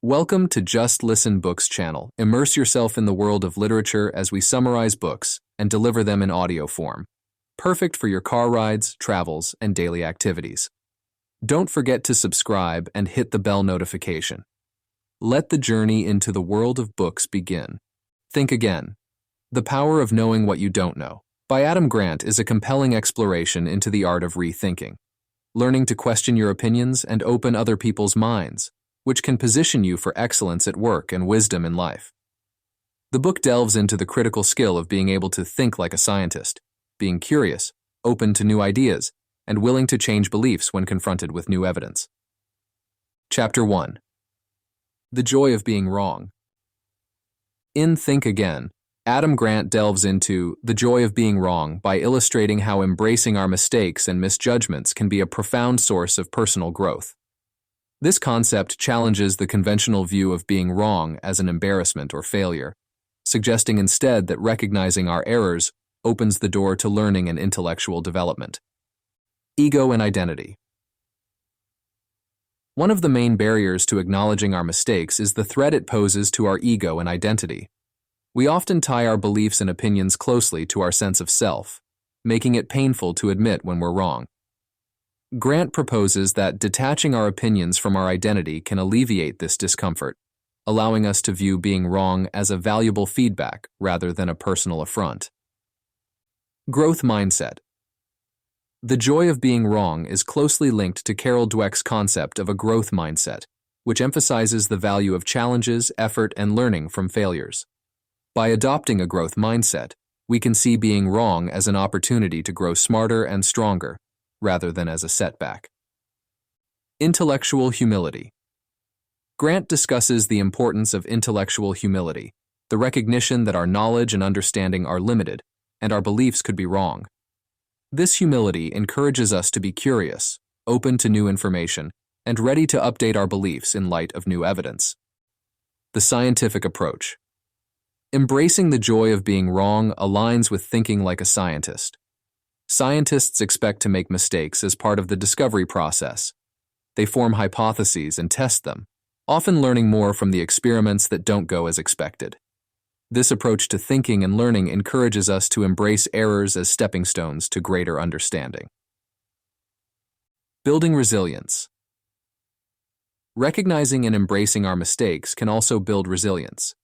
Welcome to Just Listen Books channel. Immerse yourself in the world of literature as we summarize books and deliver them in audio form. Perfect for your car rides, travels, and daily activities. Don't forget to subscribe and hit the bell notification. Let the journey into the world of books begin. Think Again. The Power of Knowing What You Don't Know by Adam Grant is a compelling exploration into the art of rethinking, learning to question your opinions and open other people's minds, which can position you for excellence at work and wisdom in life. The book delves into the critical skill of being able to think like a scientist, being curious, open to new ideas, and willing to change beliefs when confronted with new evidence. Chapter 1. The Joy of Being Wrong. In Think Again, Adam Grant delves into the joy of being wrong by illustrating how embracing our mistakes and misjudgments can be a profound source of personal growth. This concept challenges the conventional view of being wrong as an embarrassment or failure, suggesting instead that recognizing our errors opens the door to learning and intellectual development. Ego and identity. One of the main barriers to acknowledging our mistakes is the threat it poses to our ego and identity. We often tie our beliefs and opinions closely to our sense of self, making it painful to admit when we're wrong. Grant proposes that detaching our opinions from our identity can alleviate this discomfort, allowing us to view being wrong as a valuable feedback rather than a personal affront. Growth mindset. The joy of being wrong is closely linked to Carol Dweck's concept of a growth mindset, which emphasizes the value of challenges, effort, and learning from failures. By adopting a growth mindset, we can see being wrong as an opportunity to grow smarter and stronger, rather than as a setback. Intellectual humility. Grant discusses the importance of intellectual humility, the recognition that our knowledge and understanding are limited, and our beliefs could be wrong. This humility encourages us to be curious, open to new information, and ready to update our beliefs in light of new evidence. The scientific approach. Embracing the joy of being wrong aligns with thinking like a scientist. Scientists expect to make mistakes as part of the discovery process. They form hypotheses and test them, often learning more from the experiments that don't go as expected. This approach to thinking and learning encourages us to embrace errors as stepping stones to greater understanding. Building resilience. Recognizing and embracing our mistakes can also build resilience.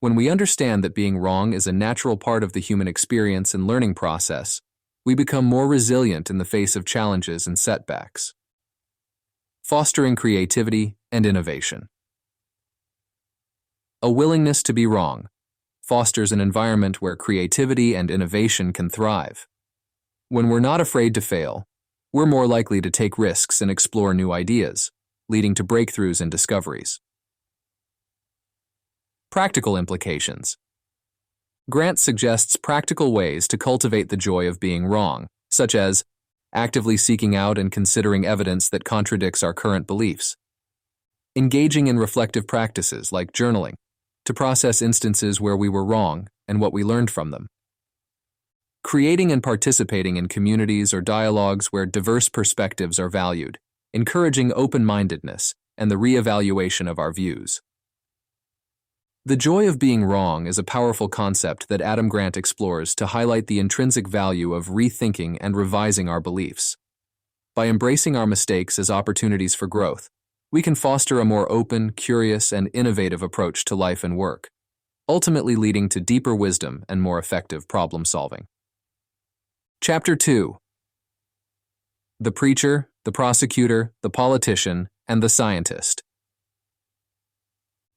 When we understand that being wrong is a natural part of the human experience and learning process, we become more resilient in the face of challenges and setbacks. Fostering creativity and innovation. A willingness to be wrong fosters an environment where creativity and innovation can thrive. When we're not afraid to fail, we're more likely to take risks and explore new ideas, leading to breakthroughs and discoveries. Practical implications. Grant suggests practical ways to cultivate the joy of being wrong, such as actively seeking out and considering evidence that contradicts our current beliefs, engaging in reflective practices like journaling to process instances where we were wrong and what we learned from them, creating and participating in communities or dialogues where diverse perspectives are valued, encouraging open-mindedness and the re-evaluation of our views. The joy of being wrong is a powerful concept that Adam Grant explores to highlight the intrinsic value of rethinking and revising our beliefs. By embracing our mistakes as opportunities for growth, we can foster a more open, curious, and innovative approach to life and work, ultimately leading to deeper wisdom and more effective problem solving. Chapter 2. The Preacher, the Prosecutor, the Politician, and the Scientist.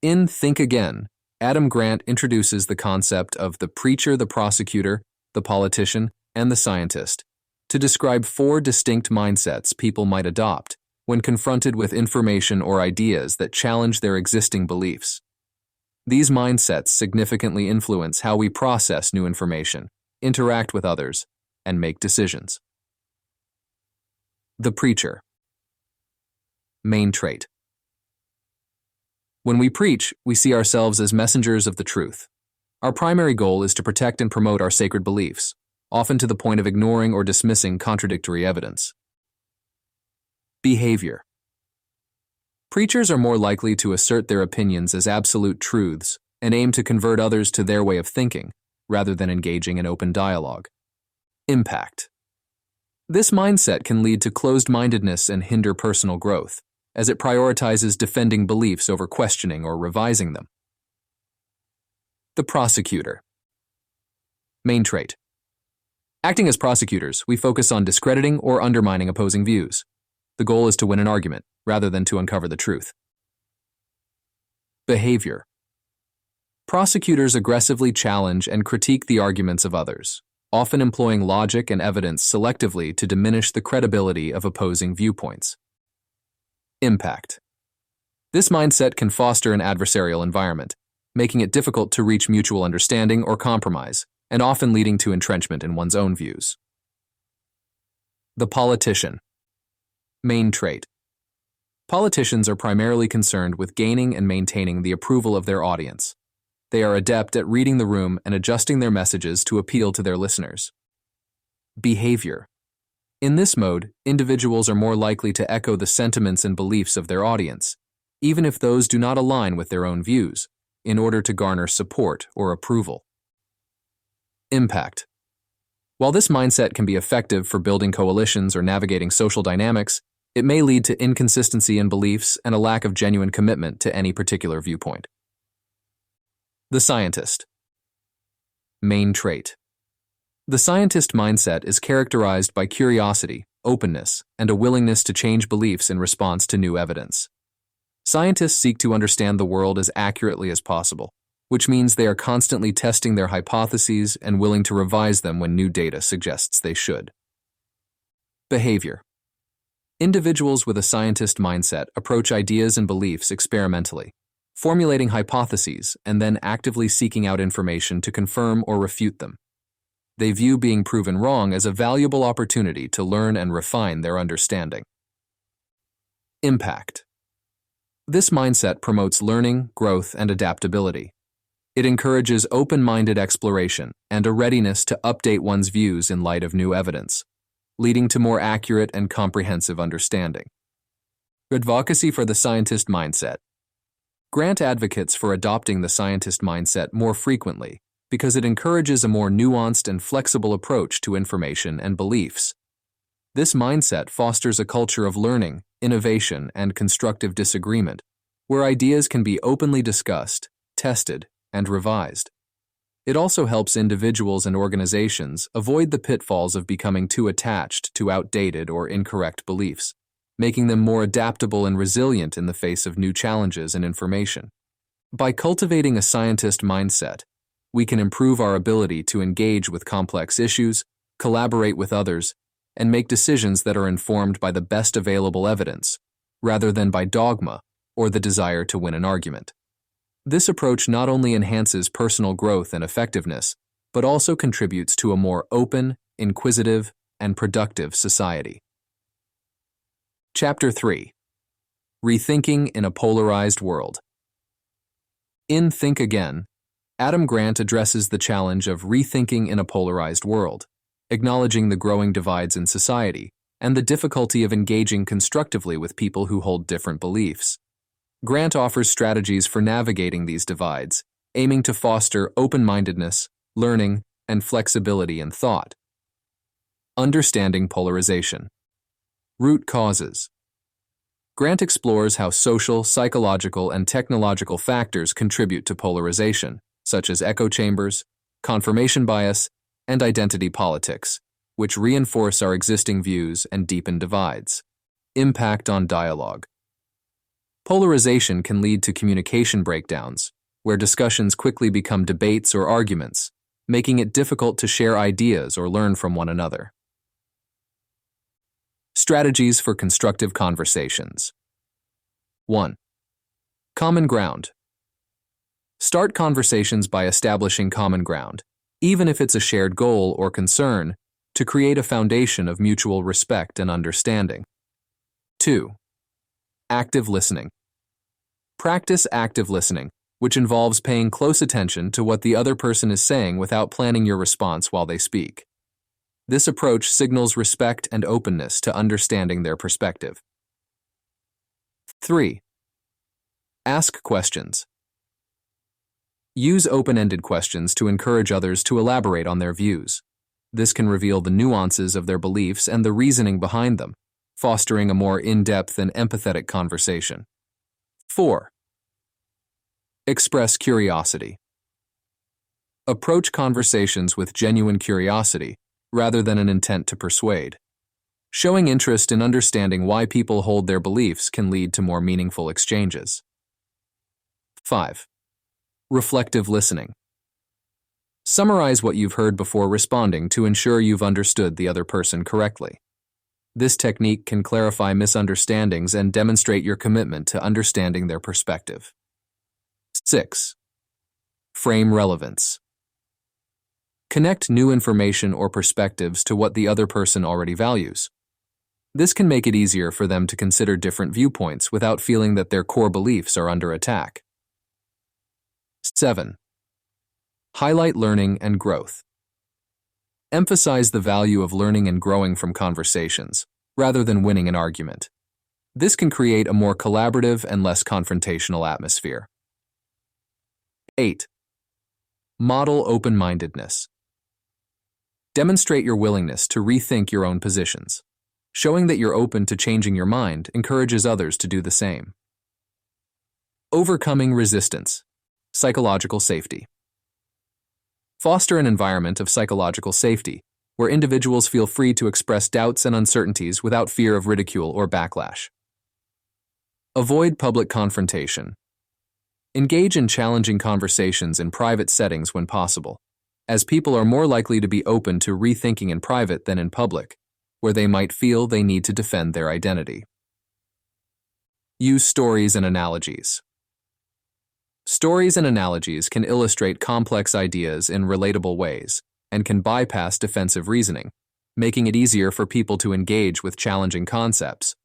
In Think Again, Adam Grant introduces the concept of the preacher, the prosecutor, the politician, and the scientist to describe four distinct mindsets people might adopt when confronted with information or ideas that challenge their existing beliefs. These mindsets significantly influence how we process new information, interact with others, and make decisions. The preacher. Main trait. When we preach, we see ourselves as messengers of the truth. Our primary goal is to protect and promote our sacred beliefs, often to the point of ignoring or dismissing contradictory evidence. Behavior. Preachers are more likely to assert their opinions as absolute truths and aim to convert others to their way of thinking, rather than engaging in open dialogue. Impact. This mindset can lead to closed-mindedness and hinder personal growth, as it prioritizes defending beliefs over questioning or revising them. The prosecutor. Main trait. Acting as prosecutors, we focus on discrediting or undermining opposing views. The goal is to win an argument, rather than to uncover the truth. Behavior. Prosecutors aggressively challenge and critique the arguments of others, often employing logic and evidence selectively to diminish the credibility of opposing viewpoints. Impact. This mindset can foster an adversarial environment, making it difficult to reach mutual understanding or compromise, and often leading to entrenchment in one's own views. The politician. Main trait. Politicians are primarily concerned with gaining and maintaining the approval of their audience. They are adept at reading the room and adjusting their messages to appeal to their listeners. Behavior. In this mode, individuals are more likely to echo the sentiments and beliefs of their audience, even if those do not align with their own views, in order to garner support or approval. Impact. While this mindset can be effective for building coalitions or navigating social dynamics, it may lead to inconsistency in beliefs and a lack of genuine commitment to any particular viewpoint. The scientist. Main trait. The scientist mindset is characterized by curiosity, openness, and a willingness to change beliefs in response to new evidence. Scientists seek to understand the world as accurately as possible, which means they are constantly testing their hypotheses and willing to revise them when new data suggests they should. Behavior. Individuals with a scientist mindset approach ideas and beliefs experimentally, formulating hypotheses and then actively seeking out information to confirm or refute them. They view being proven wrong as a valuable opportunity to learn and refine their understanding. Impact. This mindset promotes learning, growth, and adaptability. It encourages open-minded exploration and a readiness to update one's views in light of new evidence, leading to more accurate and comprehensive understanding. Advocacy for the scientist mindset. Grant advocates for adopting the scientist mindset more frequently because it encourages a more nuanced and flexible approach to information and beliefs. This mindset fosters a culture of learning, innovation, and constructive disagreement, where ideas can be openly discussed, tested, and revised. It also helps individuals and organizations avoid the pitfalls of becoming too attached to outdated or incorrect beliefs, making them more adaptable and resilient in the face of new challenges and information. By cultivating a scientist mindset, we can improve our ability to engage with complex issues, collaborate with others, and make decisions that are informed by the best available evidence, rather than by dogma or the desire to win an argument. This approach not only enhances personal growth and effectiveness, but also contributes to a more open, inquisitive, and productive society. Chapter 3. Rethinking in a Polarized World. In Think Again, Adam Grant addresses the challenge of rethinking in a polarized world, acknowledging the growing divides in society and the difficulty of engaging constructively with people who hold different beliefs. Grant offers strategies for navigating these divides, aiming to foster open-mindedness, learning, and flexibility in thought. Understanding polarization. Root causes. Grant explores how social, psychological, and technological factors contribute to polarization, such as echo chambers, confirmation bias, and identity politics, which reinforce our existing views and deepen divides. Impact on dialogue. Polarization can lead to communication breakdowns, where discussions quickly become debates or arguments, making it difficult to share ideas or learn from one another. Strategies for constructive conversations. 1. Common ground. Start conversations by establishing common ground, even if it's a shared goal or concern, to create a foundation of mutual respect and understanding. 2. Active listening. Practice active listening, which involves paying close attention to what the other person is saying without planning your response while they speak. This approach signals respect and openness to understanding their perspective. 3. Ask questions. Use open-ended questions to encourage others to elaborate on their views. This can reveal the nuances of their beliefs and the reasoning behind them, fostering a more in-depth and empathetic conversation. 4. Express curiosity. Approach conversations with genuine curiosity rather than an intent to persuade. Showing interest in understanding why people hold their beliefs can lead to more meaningful exchanges. 5. Reflective listening. Summarize what you've heard before responding to ensure you've understood the other person correctly. This technique can clarify misunderstandings and demonstrate your commitment to understanding their perspective. 6. Frame relevance. Connect new information or perspectives to what the other person already values. This can make it easier for them to consider different viewpoints without feeling that their core beliefs are under attack. 7. Highlight learning and growth. Emphasize the value of learning and growing from conversations, rather than winning an argument. This can create a more collaborative and less confrontational atmosphere. 8. Model open-mindedness. Demonstrate your willingness to rethink your own positions. Showing that you're open to changing your mind encourages others to do the same. Overcoming resistance. Psychological safety. Foster an environment of psychological safety, where individuals feel free to express doubts and uncertainties without fear of ridicule or backlash. Avoid public confrontation. Engage in challenging conversations in private settings when possible, as people are more likely to be open to rethinking in private than in public, where they might feel they need to defend their identity. Use stories and analogies. Stories and analogies can illustrate complex ideas in relatable ways and can bypass defensive reasoning, making it easier for people to engage with challenging concepts.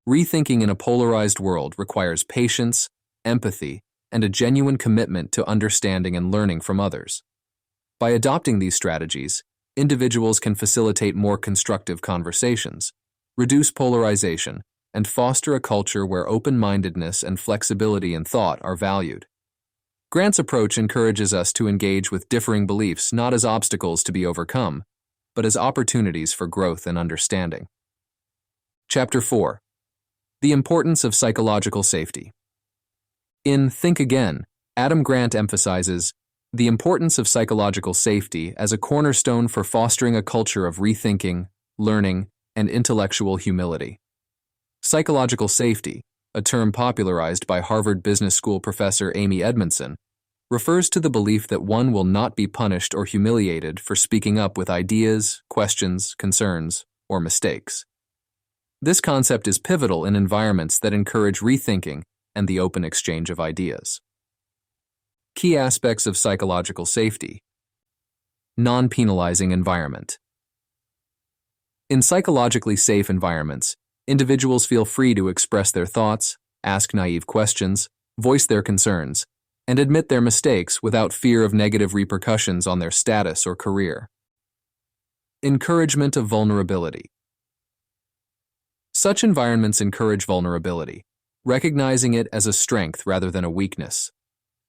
Rethinking in a polarized world requires patience, empathy, and a genuine commitment to understanding and learning from others. By adopting these strategies, individuals can facilitate more constructive conversations, reduce polarization, and foster a culture where open-mindedness and flexibility in thought are valued. Grant's approach encourages us to engage with differing beliefs not as obstacles to be overcome, but as opportunities for growth and understanding. Chapter 4. The Importance of Psychological Safety. In Think Again, Adam Grant emphasizes the importance of psychological safety as a cornerstone for fostering a culture of rethinking, learning, and intellectual humility. Psychological safety, a term popularized by Harvard Business School professor Amy Edmondson, refers to the belief that one will not be punished or humiliated for speaking up with ideas, questions, concerns, or mistakes. This concept is pivotal in environments that encourage rethinking and the open exchange of ideas. Key aspects of psychological safety. Non-penalizing environment. In psychologically safe environments, individuals feel free to express their thoughts, ask naive questions, voice their concerns, and admit their mistakes without fear of negative repercussions on their status or career. Encouragement of vulnerability. Such environments encourage vulnerability, recognizing it as a strength rather than a weakness.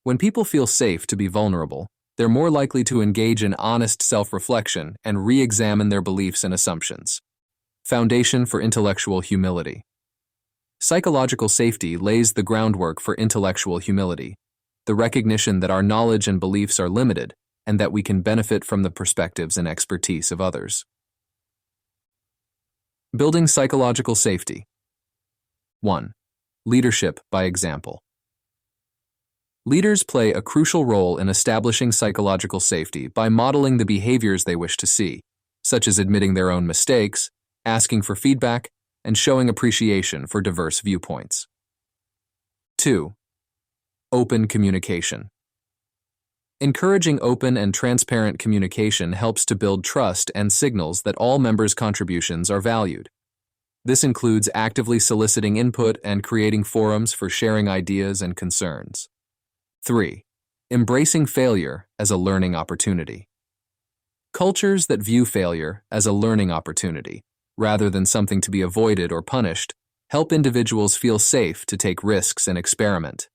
When people feel safe to be vulnerable, they're more likely to engage in honest self-reflection and re-examine their beliefs and assumptions. Foundation for intellectual humility. Psychological safety lays the groundwork for intellectual humility, the recognition that our knowledge and beliefs are limited and that we can benefit from the perspectives and expertise of others. Building psychological safety. 1. Leadership by example. Leaders play a crucial role in establishing psychological safety by modeling the behaviors they wish to see, such as admitting their own mistakes, asking for feedback, and showing appreciation for diverse viewpoints. 2. Open communication. Encouraging open and transparent communication helps to build trust and signals that all members' contributions are valued. This includes actively soliciting input and creating forums for sharing ideas and concerns. 3. Embracing failure as a learning opportunity. Cultures that view failure as a learning opportunity, rather than something to be avoided or punished, help individuals feel safe to take risks and experiment.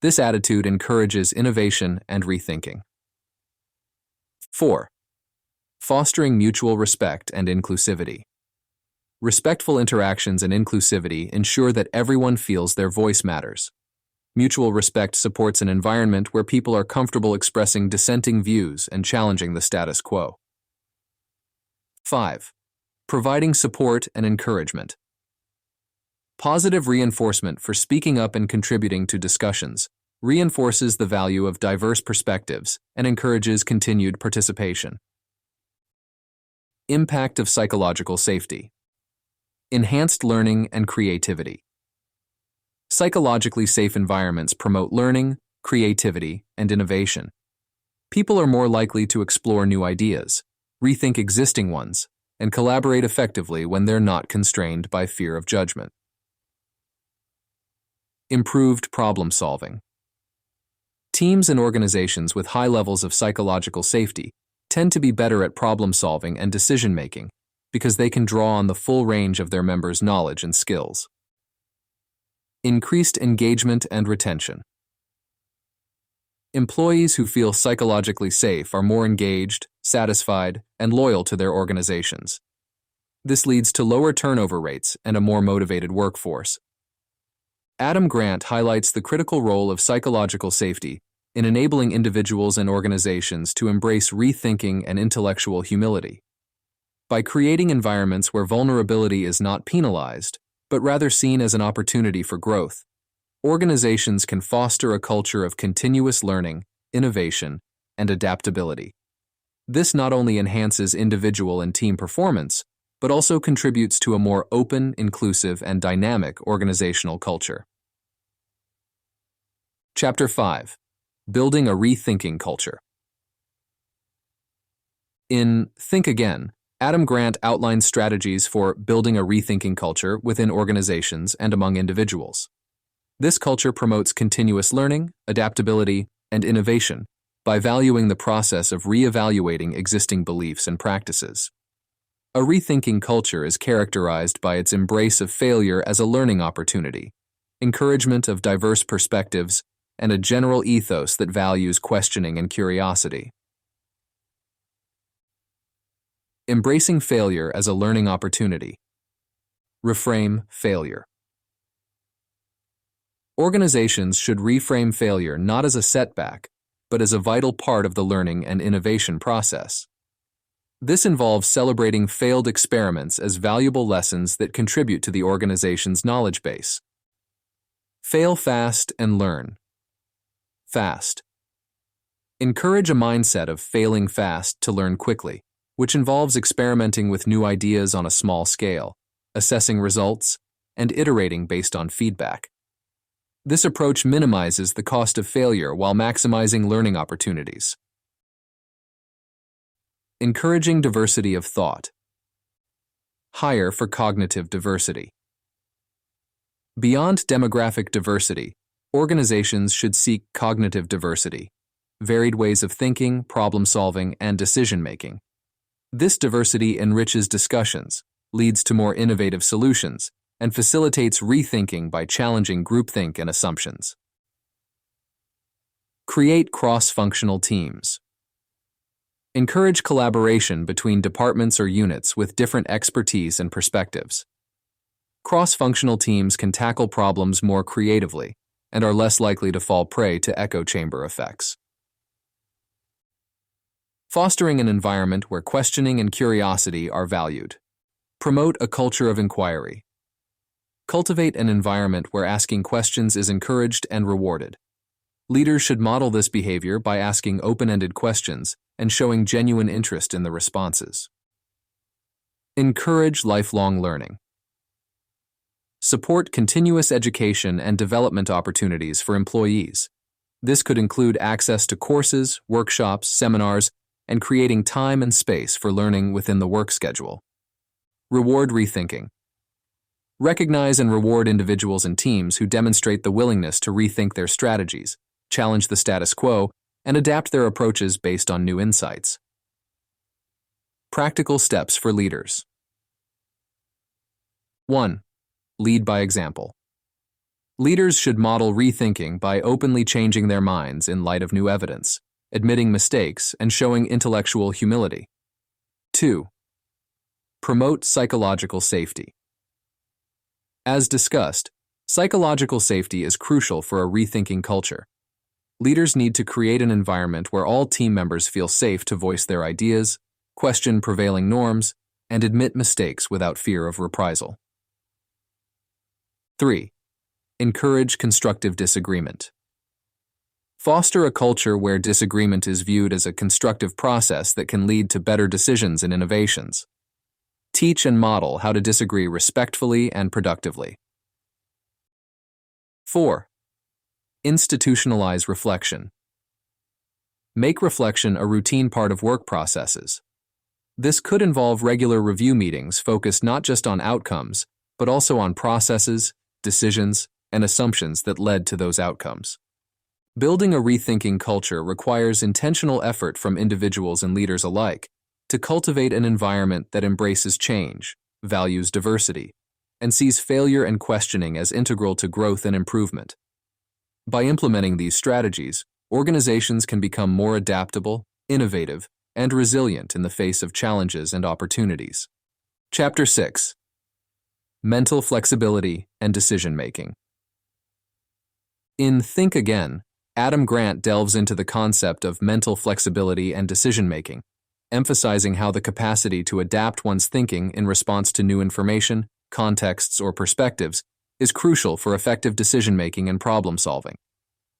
This attitude encourages innovation and rethinking. 4. Fostering mutual respect and inclusivity. Respectful interactions and inclusivity ensure that everyone feels their voice matters. Mutual respect supports an environment where people are comfortable expressing dissenting views and challenging the status quo. 5. Providing support and encouragement. Positive reinforcement for speaking up and contributing to discussions reinforces the value of diverse perspectives and encourages continued participation. Impact of psychological safety. Enhanced learning and creativity. Psychologically safe environments promote learning, creativity, and innovation. People are more likely to explore new ideas, rethink existing ones, and collaborate effectively when they're not constrained by fear of judgment. Improved problem solving. Teams and organizations with high levels of psychological safety tend to be better at problem solving and decision making because they can draw on the full range of their members' knowledge and skills. Increased engagement and retention. Employees who feel psychologically safe are more engaged, satisfied, and loyal to their organizations. This leads to lower turnover rates and a more motivated workforce. Adam Grant highlights the critical role of psychological safety in enabling individuals and organizations to embrace rethinking and intellectual humility. By creating environments where vulnerability is not penalized, but rather seen as an opportunity for growth, organizations can foster a culture of continuous learning, innovation, and adaptability. This not only enhances individual and team performance, but also contributes to a more open, inclusive, and dynamic organizational culture. Chapter 5. Building a Rethinking Culture. In Think Again, Adam Grant outlines strategies for building a rethinking culture within organizations and among individuals. This culture promotes continuous learning, adaptability, and innovation by valuing the process of re-evaluating existing beliefs and practices. A rethinking culture is characterized by its embrace of failure as a learning opportunity, encouragement of diverse perspectives, and a general ethos that values questioning and curiosity. Embracing failure as a learning opportunity. Reframe failure. Organizations should reframe failure not as a setback, but as a vital part of the learning and innovation process. This involves celebrating failed experiments as valuable lessons that contribute to the organization's knowledge base. Fail fast and learn. Fast. Encourage a mindset of failing fast to learn quickly, which involves experimenting with new ideas on a small scale, assessing results, and iterating based on feedback. This approach minimizes the cost of failure while maximizing learning opportunities. Encouraging diversity of thought. Hire for cognitive diversity. Beyond demographic diversity, organizations should seek cognitive diversity, varied ways of thinking, problem-solving, and decision-making. This diversity enriches discussions, leads to more innovative solutions, and facilitates rethinking by challenging groupthink and assumptions. Create cross-functional teams. Encourage collaboration between departments or units with different expertise and perspectives. Cross-functional teams can tackle problems more creatively and are less likely to fall prey to echo chamber effects. Fostering an environment where questioning and curiosity are valued. Promote a culture of inquiry. Cultivate an environment where asking questions is encouraged and rewarded. Leaders should model this behavior by asking open-ended questions and showing genuine interest in the responses. Encourage lifelong learning. Support continuous education and development opportunities for employees. This could include access to courses, workshops, seminars, and creating time and space for learning within the work schedule. Reward rethinking. Recognize and reward individuals and teams who demonstrate the willingness to rethink their strategies, challenge the status quo, and adapt their approaches based on new insights. Practical steps for leaders. 1. Lead by example. Leaders should model rethinking by openly changing their minds in light of new evidence, admitting mistakes, and showing intellectual humility. 2. Promote psychological safety. As discussed, psychological safety is crucial for a rethinking culture. Leaders need to create an environment where all team members feel safe to voice their ideas, question prevailing norms, and admit mistakes without fear of reprisal. 3. Encourage constructive disagreement. Foster a culture where disagreement is viewed as a constructive process that can lead to better decisions and innovations. Teach and model how to disagree respectfully and productively. 4. Institutionalize reflection. Make reflection a routine part of work processes. This could involve regular review meetings focused not just on outcomes, but also on processes, decisions, and assumptions that led to those outcomes. Building a rethinking culture requires intentional effort from individuals and leaders alike to cultivate an environment that embraces change, values diversity, and sees failure and questioning as integral to growth and improvement. By implementing these strategies, organizations can become more adaptable, innovative, and resilient in the face of challenges and opportunities. Chapter 6. Mental Flexibility and Decision-Making. In Think Again, Adam Grant delves into the concept of mental flexibility and decision-making, emphasizing how the capacity to adapt one's thinking in response to new information, contexts, or perspectives is crucial for effective decision-making and problem-solving.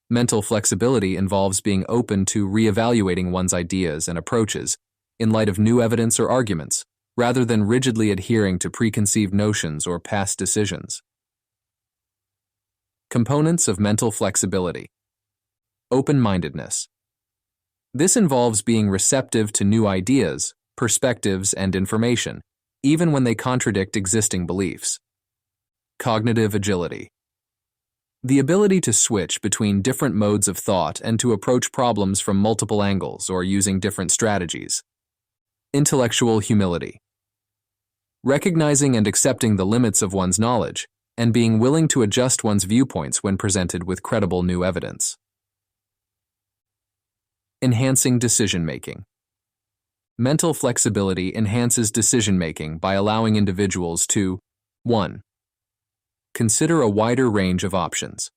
Mental flexibility involves being open to reevaluating one's ideas and approaches in light of new evidence or arguments, rather than rigidly adhering to preconceived notions or past decisions. Components of mental flexibility. Open-mindedness. This involves being receptive to new ideas, perspectives, and information, even when they contradict existing beliefs. Cognitive agility. The ability to switch between different modes of thought and to approach problems from multiple angles or using different strategies. Intellectual humility. Recognizing and accepting the limits of one's knowledge and being willing to adjust one's viewpoints when presented with credible new evidence. Enhancing decision-making. Mental flexibility enhances decision-making by allowing individuals to 1. Consider a wider range of options.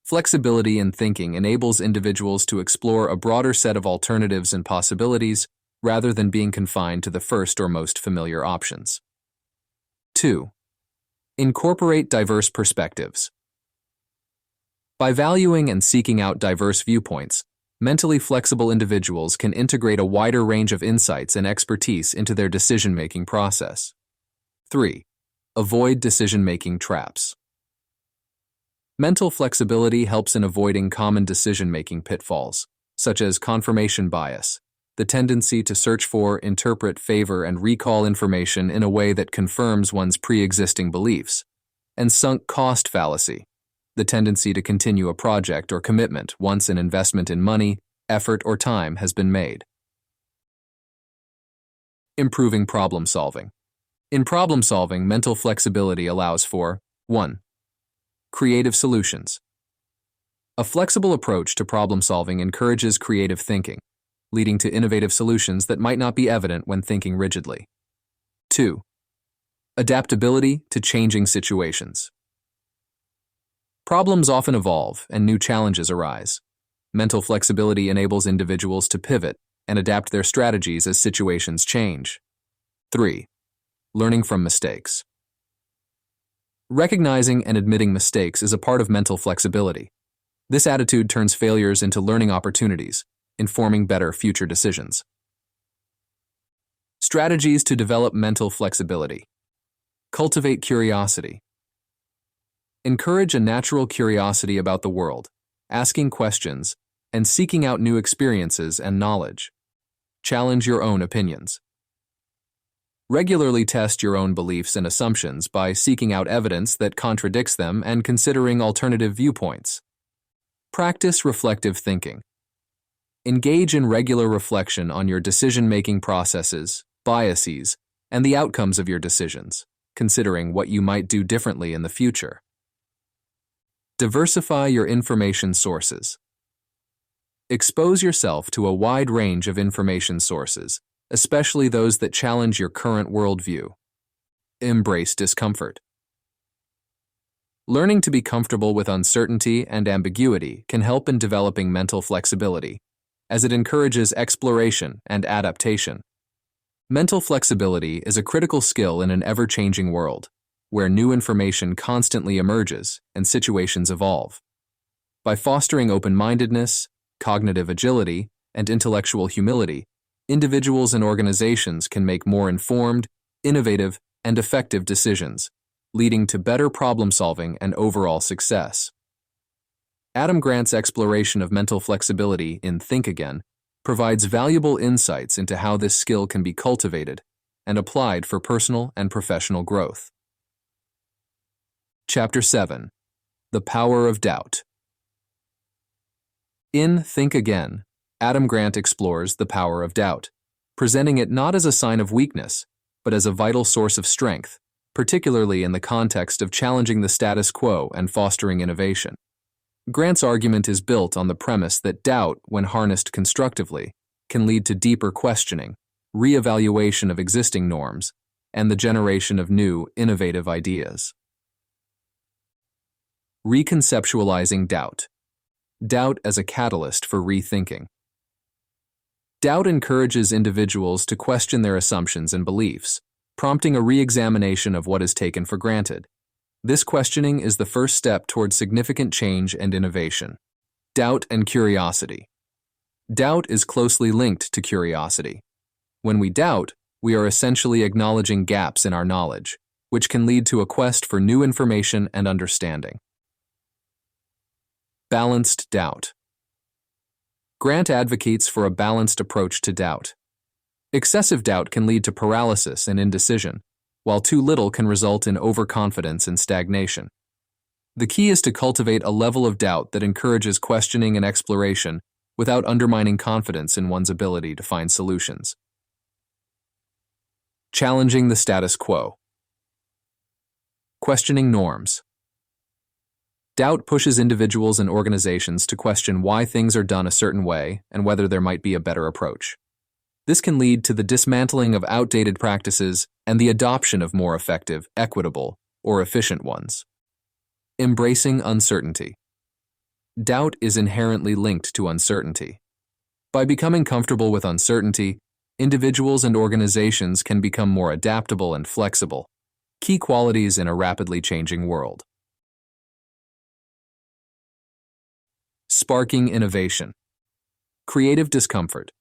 Flexibility in thinking enables individuals to explore a broader set of alternatives and possibilities rather than being confined to the first or most familiar options. 2. Incorporate diverse perspectives. By valuing and seeking out diverse viewpoints, mentally flexible individuals can integrate a wider range of insights and expertise into their decision-making process. 3. Avoid decision-making traps. Mental flexibility helps in avoiding common decision-making pitfalls, such as confirmation bias, the tendency to search for, interpret, favor, and recall information in a way that confirms one's pre-existing beliefs, and sunk cost fallacy, the tendency to continue a project or commitment once an investment in money, effort, or time has been made. Improving problem solving. In problem solving, mental flexibility allows for 1. Creative solutions. A flexible approach to problem solving encourages creative thinking, leading to innovative solutions that might not be evident when thinking rigidly. 2. Adaptability to changing situations. Problems often evolve and new challenges arise. Mental flexibility enables individuals to pivot and adapt their strategies as situations change. 3. Learning from mistakes. Recognizing and admitting mistakes is a part of mental flexibility. This attitude turns failures into learning opportunities, informing better future decisions. Strategies to develop mental flexibility. Cultivate curiosity. Encourage a natural curiosity about the world, asking questions, and seeking out new experiences and knowledge. Challenge your own opinions. Regularly test your own beliefs and assumptions by seeking out evidence that contradicts them and considering alternative viewpoints. Practice reflective thinking. Engage in regular reflection on your decision-making processes, biases, and the outcomes of your decisions, considering what you might do differently in the future. Diversify your information sources. Expose yourself to a wide range of information sources, especially those that challenge your current worldview. Embrace discomfort. Learning to be comfortable with uncertainty and ambiguity can help in developing mental flexibility, as it encourages exploration and adaptation. Mental flexibility is a critical skill in an ever-changing world, where new information constantly emerges and situations evolve. By fostering open-mindedness, cognitive agility, and intellectual humility, individuals and organizations can make more informed, innovative, and effective decisions, leading to better problem-solving and overall success. Adam Grant's exploration of mental flexibility in Think Again provides valuable insights into how this skill can be cultivated and applied for personal and professional growth. Chapter 7. The Power of Doubt. In Think Again, Adam Grant explores the power of doubt, presenting it not as a sign of weakness, but as a vital source of strength, particularly in the context of challenging the status quo and fostering innovation. Grant's argument is built on the premise that doubt, when harnessed constructively, can lead to deeper questioning, re-evaluation of existing norms, and the generation of new, innovative ideas. Reconceptualizing doubt. Doubt as a catalyst for rethinking. Doubt encourages individuals to question their assumptions and beliefs, prompting a re-examination of what is taken for granted. This questioning is the first step toward significant change and innovation. Doubt and curiosity. Doubt is closely linked to curiosity. When we doubt, we are essentially acknowledging gaps in our knowledge, which can lead to a quest for new information and understanding. Balanced doubt. Grant advocates for a balanced approach to doubt. Excessive doubt can lead to paralysis and indecision, while too little can result in overconfidence and stagnation. The key is to cultivate a level of doubt that encourages questioning and exploration without undermining confidence in one's ability to find solutions. Challenging the status quo. Questioning norms. Doubt pushes individuals and organizations to question why things are done a certain way and whether there might be a better approach. This can lead to the dismantling of outdated practices and the adoption of more effective, equitable, or efficient ones. Embracing uncertainty. Doubt is inherently linked to uncertainty. By becoming comfortable with uncertainty, individuals and organizations can become more adaptable and flexible, key qualities in a rapidly changing world. Sparking innovation. Creative discomfort.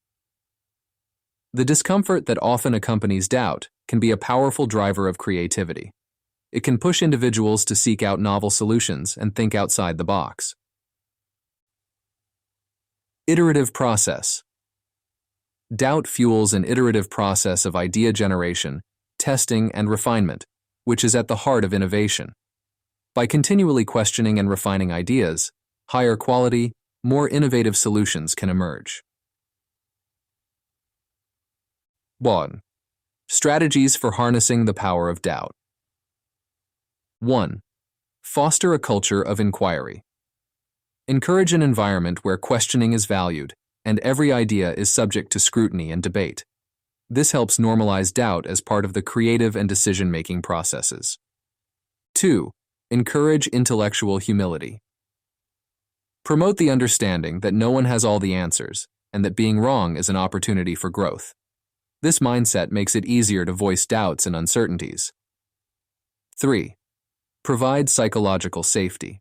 The discomfort that often accompanies doubt can be a powerful driver of creativity. It can push individuals to seek out novel solutions and think outside the box. Iterative process. Doubt fuels an iterative process of idea generation, testing, and refinement, which is at the heart of innovation. By continually questioning and refining ideas, higher quality, more innovative solutions can emerge. 1. Strategies for harnessing the power of doubt. 1. Foster a culture of inquiry. Encourage an environment where questioning is valued and every idea is subject to scrutiny and debate. This helps normalize doubt as part of the creative and decision-making processes. 2. Encourage intellectual humility. Promote the understanding that no one has all the answers and that being wrong is an opportunity for growth. This mindset makes it easier to voice doubts and uncertainties. 3. Provide psychological safety.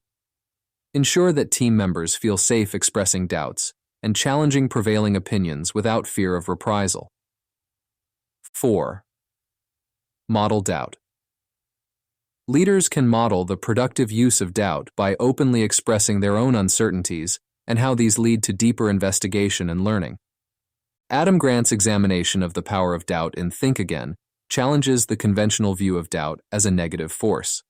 Ensure that team members feel safe expressing doubts and challenging prevailing opinions without fear of reprisal. 4. Model doubt. Leaders can model the productive use of doubt by openly expressing their own uncertainties and how these lead to deeper investigation and learning. Adam Grant's examination of the power of doubt in Think Again challenges the conventional view of doubt as a negative force.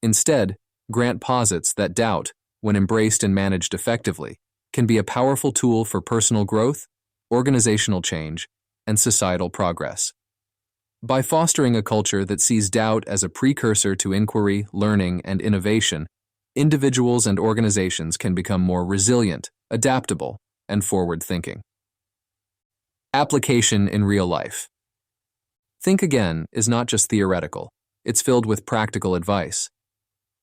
Instead, Grant posits that doubt, when embraced and managed effectively, can be a powerful tool for personal growth, organizational change, and societal progress. By fostering a culture that sees doubt as a precursor to inquiry, learning, and innovation, individuals and organizations can become more resilient, adaptable, and forward-thinking. Application in real life. Think Again is not just theoretical, it's filled with practical advice.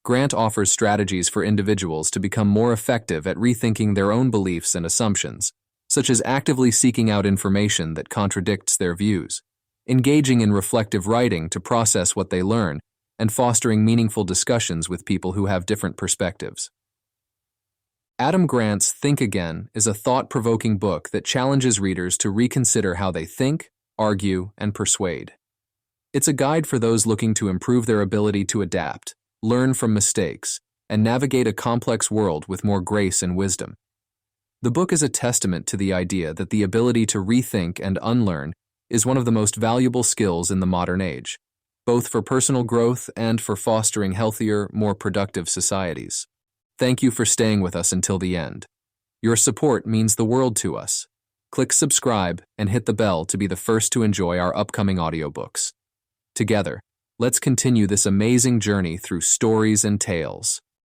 Grant offers strategies for individuals to become more effective at rethinking their own beliefs and assumptions, such as actively seeking out information that contradicts their views, engaging in reflective writing to process what they learn, and fostering meaningful discussions with people who have different perspectives. Adam Grant's Think Again is a thought-provoking book that challenges readers to reconsider how they think, argue, and persuade. It's a guide for those looking to improve their ability to adapt, learn from mistakes, and navigate a complex world with more grace and wisdom. The book is a testament to the idea that the ability to rethink and unlearn is one of the most valuable skills in the modern age, both for personal growth and for fostering healthier, more productive societies. Thank you for staying with us until the end. Your support means the world to us. Click subscribe and hit the bell to be the first to enjoy our upcoming audiobooks. Together, let's continue this amazing journey through stories and tales.